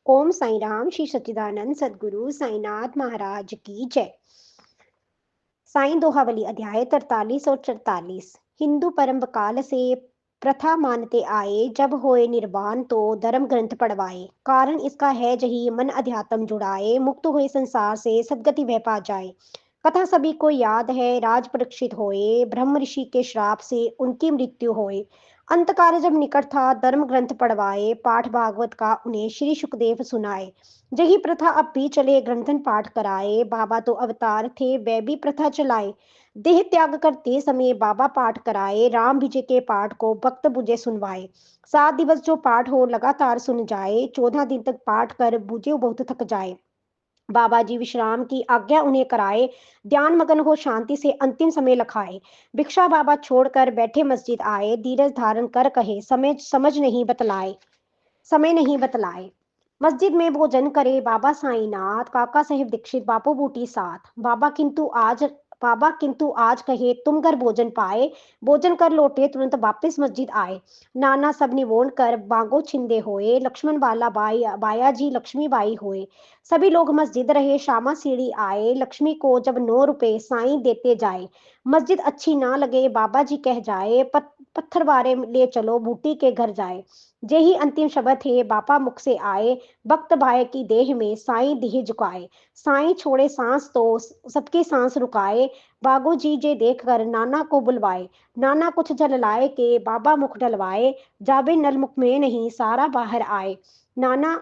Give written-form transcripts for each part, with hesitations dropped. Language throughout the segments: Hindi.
ओम साई राम। श्री सच्चिदानंद सदगुरु साईनाथ महाराज की जय। साईं दोहावली अध्याय 43 और 44। हिंदू परम काल से प्रथा मानते आए, जब होए निर्वाण तो धर्म ग्रंथ पढ़वाए। कारण इसका है जही मन अध्यात्म जुड़ाए, मुक्त हुए संसार से सदगति वह पा जाए। कथा सभी को याद है, राज परीक्षित होए, ब्रह्म ऋषि के श्राप से उनकी मृत्यु होए। अंतकाल जब निकट था, धर्म ग्रंथ पढ़वाए, पाठ भागवत का उन्हें श्री सुखदेव सुनाए। यही प्रथा अब भी चले, ग्रंथन पाठ कराए, बाबा तो अवतार थे वह भी प्रथा चलाए। देह त्याग करते समय बाबा पाठ कराए, राम विजय के पाठ को भक्त बुझे सुनवाए। 7 दिवस जो पाठ हो लगातार सुन जाए, 14 दिन तक पाठ कर बुझे बहुत थक जाए। बाबा जी विश्राम की आज्ञा उन्हें कराए, ध्यान मगन हो शांति से अंतिम समय लखाए। भिक्षा बाबा छोड़कर बैठे मस्जिद आए, धीरज धारण कर कहे समय समझ नहीं बतलाए, समय नहीं बतलाए। मस्जिद में भोजन करे बाबा साईनाथ, काका साहेब दीक्षित बापू बूटी साथ। बाबा किंतु आज कहे तुम घर भोजन पाए, भोजन कर लौटे तुरंत वापस मस्जिद आए। नाना सब निवोण कर बांगो छिंदे होए, लक्ष्मण बाला बाई बाया जी लक्ष्मी बाई होए। सभी लोग मस्जिद रहे, शामा सीढ़ी आए, लक्ष्मी को जब 9 रुपए साईं देते जाए। मस्जिद अच्छी ना लगे बाबा जी कह जाए, पत्थर बारे ले चलो बूटी के घर जाए। यही अंतिम शब्द थे बापा मुख से आए, भक्त भाई की देह में साईं देह झुकाए। साईं छोड़े सांस तो सबकी सांस रुकाए, बागो जी जे देख कर नाना को बुलवाए। नाना कुछ जल लाए के बाबा मुख डलवाए, जाबे नल मुख में नहीं सारा बाहर आए। नाना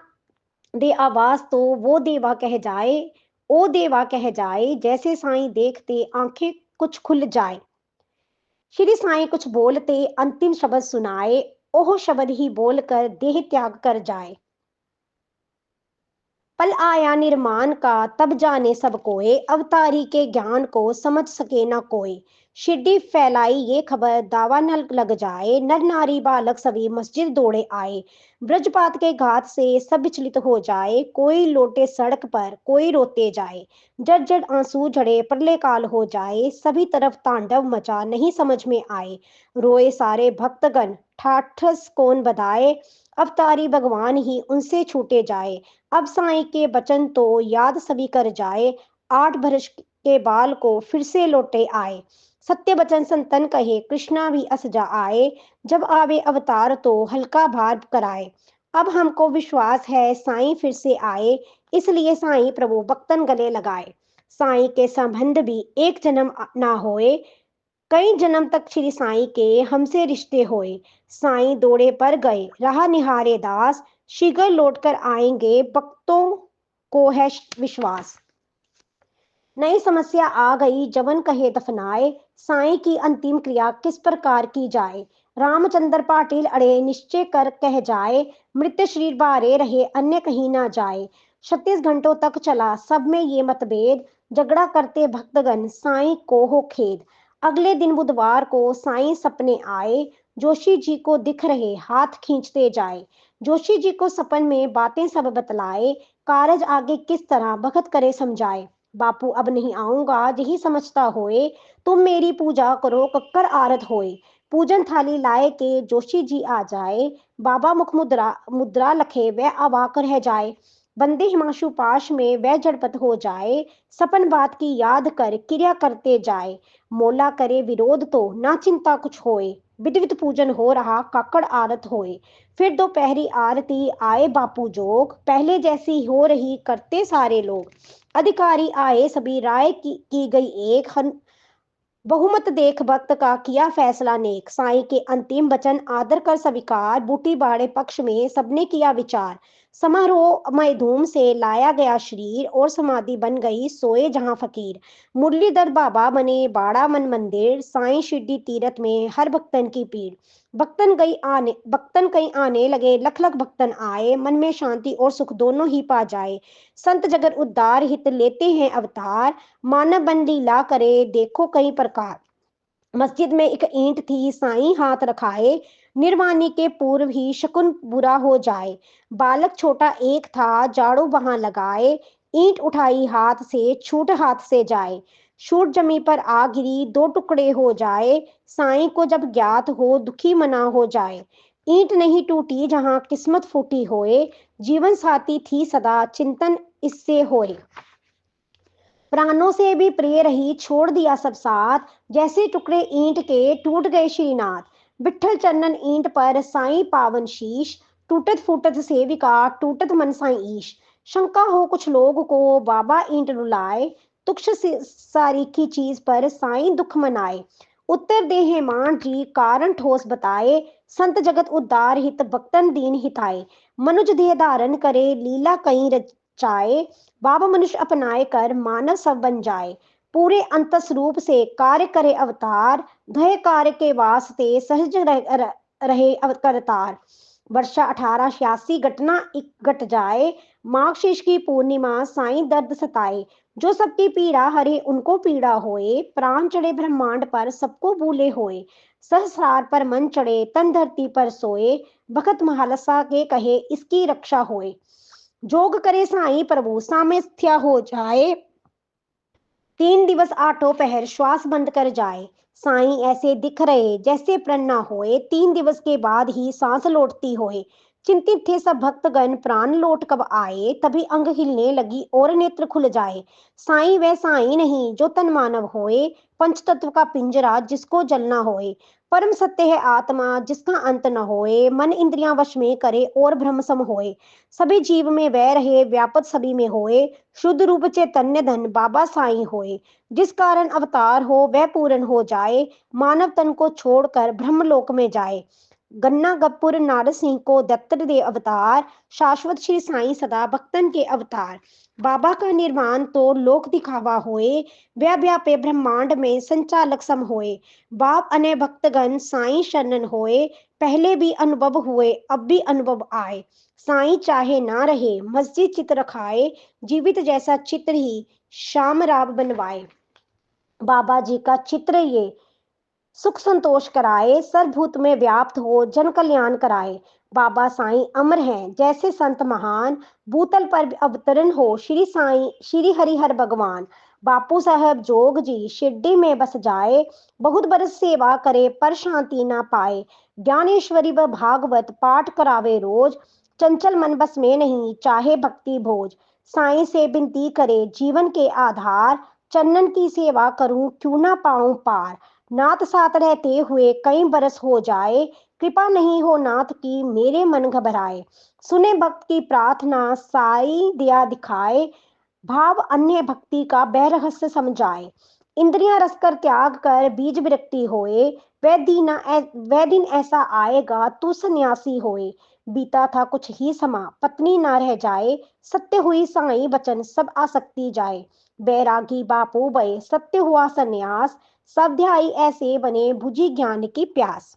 दे आवाज तो वो देवा कह जाए, ओ देवा कह जाए, जैसे साईं देखते आंखें कुछ खुल जाए। श्री साईं कुछ बोलते अंतिम शब्द सुनाए, ओह शब्द ही बोलकर देह त्याग कर जाए। पल आया निर्माण का तब जाने सब कोय, अवतारी के ज्ञान को समझ सके न कोई। शिड्डी फैलाई ये खबर दावा न लग जाए, नर नारी बालक सभी मस्जिद दौड़े आए। ब्रजपात के घात से सब विचलित हो जाए, कोई लोटे सड़क पर कोई रोते जाए। जड़ जड़ आंसू झड़े प्रलय काल हो जाए, सभी तरफ तांडव मचा नहीं समझ में आए। रोए सारे भक्तगण ठाठस कौन बधाए, अवतारी भगवान ही उनसे छूटे जाए। अब साईं के बचन तो याद सभी कर जाए, 8 बरस के बाल को फिर से लौटे आए। सत्य बचन संतन कहे कृष्णा भी असजा आए, जब आवे अवतार तो हल्का भार कराए। अब हमको विश्वास है साईं फिर से आए, इसलिए साईं प्रभु भक्तन गले लगाए। साईं के संबंध भी एक जन्म ना होए, कई जन्म तक श्री साईं के हमसे रिश्ते होए। साईं दौड़े पर गए रहा निहारे दास, शीघ्र लौटकर आएंगे भक्तों को है विश्वास। नई समस्या आ गई जवन कहे दफनाए, साईं की अंतिम क्रिया किस प्रकार की जाए। रामचंद्र पाटिल अड़े निश्चय कर कह जाए, मृत शरीर बारे रहे अन्य कहीं ना जाए। 36 घंटों तक चला सब में ये मतभेद, झगड़ा करते भक्तगण साईं को हो खेद। अगले दिन बुधवार को साईं सपने आए, जोशी जी को दिख रहे हाथ खींचते जाए। जोशी जी को सपन में बातें सब बतलाए, कारज आगे किस तरह भगत करे समझाए। बापू अब नहीं आऊंगा यही समझता होए, तुम मेरी पूजा करो कक्कर आरत होए। पूजन थाली लाए के जोशी जी आ जाए, बाबा मुख मुद्रा मुद्रा लखे वह अवाक रह जाए। बंदे हिमांशु पाश में वह जड़पत हो जाए, सपन बात की याद कर क्रिया करते जाए। मोला करे विरोध तो ना चिंता कुछ होए, विधिवत पूजन हो रहा काकड़ आरत होए। फिर दोपहरी आरती आए बापू जोग, पहले जैसी हो रही करते सारे लोग। अधिकारी आए सभी राय की गई एक, बहुमत देख भक्त का किया फैसला नेक। साईं के अंतिम वचन आदर कर स्वीकार, बूटी बाड़े पक्ष में सबने किया विचार। समारोह मय धूम से लाया गया शरीर, और समाधि बन गई सोए जहां फकीर। मुरलीधर बाबा बने बाड़ा मन मंदिर, साईं शिरडी तीरथ में हर भक्तन की पीड़। भक्तन कहीं आने लगे, लख लख भक्तन आए, मन में शांति और सुख दोनों ही पा जाए। संत जगत उद्धार हित लेते हैं अवतार, मानव बन लीला करे देखो कई प्रकार। मस्जिद में एक ईंट थी साईं हाथ रखाए, निर्वाणी के पूर्व ही शकुन बुरा हो जाए। बालक छोटा एक था झाड़ू वहां लगाए, ईंट उठाई हाथ से छूट हाथ से जाए। छूट जमी पर आ गिरी 2 टुकड़े हो जाए, साईं को जब ज्ञात हो दुखी मना हो जाए। ईंट नहीं टूटी जहां किस्मत फूटी होए, जीवन साथी थी सदा चिंतन इससे होए। प्राणों से भी प्रिय रही छोड़ दिया सब साथ, जैसे टुकड़े ईंट के टूट गए श्रीनाथ। विठल चंदन ईंट पर साईं पावन शीश, टूटत फूटत सेविका टूटत मन साईं ईश। शंका हो कुछ लोग को बाबा ईंट रुलाए, तुक्ष सारीखी चीज पर साईं दुख मनाए। उत्तर दे हेमान जी कारण ठोस बताए, संत जगत उद्धार हित भक्तन दीन हिताए। मनुज देह धारण करे लीला कहीं रचाए, बाबा मनुष्य अपनाए कर मानव सब बन जाए। पूरे अंतस रूप से कार्य करे अवतार, धय कार्य के वास्ते सहज रहे करतार। वर्षा 1886 घटना घट जाए, माघ शीश की पूर्णिमा साईं दर्द सताए। जो सबकी पीड़ा हरे उनको पीड़ा होए, प्राण चढ़े ब्रह्मांड पर सबको भूले होए। सहस्रार पर मन चढ़े तन धरती पर सोए, भगत महालसा के कहे इसकी रक्षा होए। जोग करे साईं प्रभु सामर्थ्य हो जाए, 3 दिवस 8 पहर श्वास बंद कर जाए। साईं ऐसे दिख रहे जैसे प्रण न होए, 3 दिवस के बाद ही सांस लौटती होए। चिंतित थे सब भक्तगण प्राण लौट कब आए, तभी अंग हिलने लगी और नेत्र खुल जाए। साईं वह साईं नहीं जो तन मानव होए, पंच तत्व का पिंजरा जिसको जलना होए। परम सत्य है आत्मा जिसका अंत न होए, मन इंद्रियां वश में करे और भ्रम सम होए। सभी जीव में वह रहे व्यापक सभी में होए, शुद्ध रूप चैतन्य धन बाबा साईं होए। जिस कारण अवतार हो वह पूर्ण हो जाए, मानव तन को छोड़कर ब्रह्मलोक में जाए। गन्ना गपुर नारद सिंह को दत्तर दे अवतार, शाश्वत श्री साईं सदा भक्तन के अवतार। बाबा का निर्माण तो लोक दिखावा होए, व्या व्यापे ब्रह्मांड में संचालक सम होए। बाप अने भक्तगण साईं शरणन होए, पहले भी अनुभव हुए अब भी अनुभव आए। साईं चाहे ना रहे मस्जिद चित्र रखाए, जीवित जैसा चित्र ही श्याम राव बनवाए। बाबा जी का चित्र ये सुख संतोष कराए, सर्वभूत में व्याप्त हो जन कल्याण कराए। बाबा साईं अमर हैं जैसे संत महान, भूतल पर अवतरण हो श्री साईं श्री हरिहर भगवान। बापू साहब जोग जी शिरडी में बस जाए, बहुत बरस सेवा करे पर शांति ना पाए। ज्ञानेश्वरी व भागवत पाठ करावे रोज, चंचल मन बस में नहीं चाहे भक्ति भोज। साईं से विनती करे जीवन के आधार, चन्नन की सेवा करूं क्यों ना पाऊं पार। नाथ साथ रहते हुए कई बरस हो जाए, कृपा नहीं हो नाथ की मेरे मन घबराए। सुने भक्त की प्रार्थना साई दिया दिखाए, भाव अन्य भक्ति का वह रहस्य समझाए। इंद्रियां रस कर त्याग कर बीज विरक्ति होए, वह दिन ऐसा आएगा तू सन्यासी होए। बीता था कुछ ही समा पत्नी ना रह जाए, सत्य हुई साई वचन सब आसक्ति जाए। बैरागी बापू भय सत्य हुआ सन्यास, सब ध्याई ऐसे बने बुझी ज्ञान की प्यास।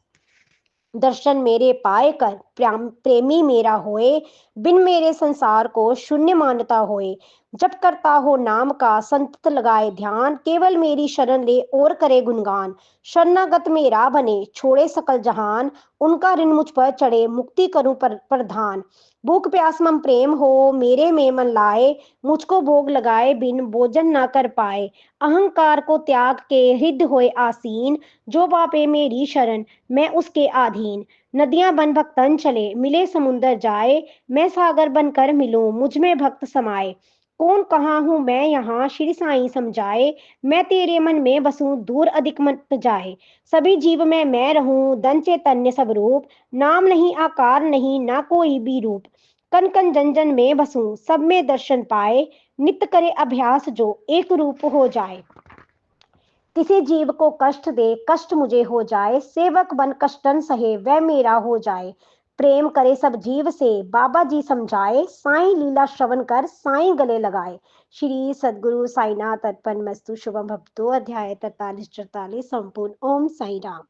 दर्शन मेरे पाए कर प्रेमी मेरा होए, बिन मेरे संसार को शून्य मानता होए। जब करता हो नाम का संतत लगाए ध्यान, केवल मेरी शरण ले और करे गुणगान। शरणागत मेरा बने छोड़े सकल जहान, उनका ऋण मुझ पर चढ़े मुक्ति करूं प्रधान। भूख प्यास मम प्रेम हो मेरे में मन लाए, मुझको भोग लगाए बिन भोजन ना कर पाए। अहंकार को त्याग के हृदय होए आसीन, जो पापे मेरी शरण मैं उसके अधीन। नदियां बन भक्तन चले मिले समुंदर जाए, मैं सागर बनकर मिलूं मुझ में भक्त समाए। कौन कहाँ हूँ मैं यहाँ श्री साईं समझाए, मैं तेरे मन में बसूं दूर अधिक मत जाए। सभी जीव में मैं रहूं धन चैतन्य सब रूप, नाम नहीं आकार नहीं ना कोई भी रूप। कन कन जन जन में बसूं सब में दर्शन पाए, नित्य करे अभ्यास जो एक रूप हो जाए। किसी जीव को कष्ट दे कष्ट मुझे हो जाए, सेवक बन कष्टन सहे वह मेरा हो जाए। प्रेम करे सब जीव से बाबा जी समझाए, साईं लीला श्रवण कर साईं गले लगाए। श्री सद्गुरु साईनाथ अर्पण मस्तु। शुभम भवतु। अध्याय 43-44 संपूर्ण। ओम साई राम।